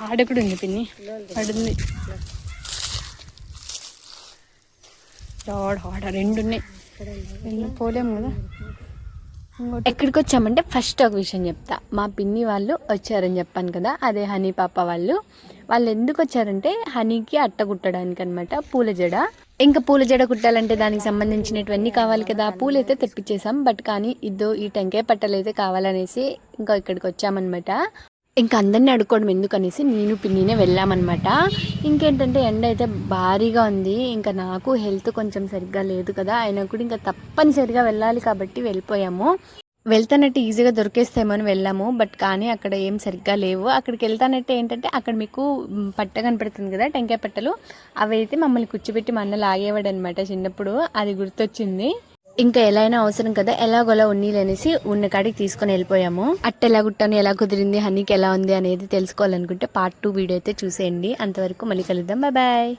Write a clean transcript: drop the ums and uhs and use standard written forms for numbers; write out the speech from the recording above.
ఆడ కూడా ఉంది పిన్ని, పడుంది ఆడ రెండు ఉన్నాయి, పోలేము కదా. ఎక్కడికి వచ్చామంటే ఫస్ట్ ఒక విషయం చెప్తా. మా పిన్ని వాళ్ళు వచ్చారని చెప్పాను కదా, అదే హనీ పాప వాళ్ళు ఎందుకు వచ్చారంటే హనీకి అట్ట కుట్టడానికి అనమాట, పూల జడ. ఇంకా పూల జడ కుట్టాలంటే దానికి సంబంధించినటువన్నీ కావాలి కదా. పూలు అయితే తెప్పించేసాం, బట్ కానీ ఈ టెంకాయ పట్టలు అయితే కావాలనేసి ఇంకా ఇక్కడికి వచ్చామన్నమాట. ఇంకా అందరినీ అడుక్కోవడం ఎందుకనేసి నేను పిన్నినే వెళ్ళామన్నమాట. ఇంకేంటంటే ఎండ అయితే భారీగా ఉంది, ఇంకా నాకు హెల్త్ కొంచెం సరిగ్గా లేదు కదా, అయినా కూడా ఇంకా తప్పనిసరిగా వెళ్ళాలి కాబట్టి వెళ్ళిపోయాము. వెళ్తానంటే ఈజీగా దొరికేస్తామో అని వెళ్ళాము, బట్ కానీ అక్కడ ఏం సరిగ్గా లేవు. అక్కడికి వెళ్తానంటే ఏంటంటే అక్కడ మీకు పట్ట కనపడుతుంది కదా, టెంకాయ పట్టలు, అవి అయితే మమ్మల్ని కూర్చోబెట్టి మా అన్న లాగేవాడు అనమాట చిన్నప్పుడు, అది గుర్తొచ్చింది. ఇంకా ఎలా అయినా అవసరం కదా, ఎలాగోలా ఉన్నీలనేసి ఉన్న కాడికి తీసుకొని వెళ్ళిపోయాము. అట్ట ఎలా కుట్టాను, ఎలా కుదిరింది, హనీకి ఎలా ఉంది అనేది తెలుసుకోవాలనుకుంటే పార్ట్ 2 వీడియో అయితే చూసేయండి. అంతవరకు మళ్ళీ కలుద్దాం, బాయ్ బాయ్.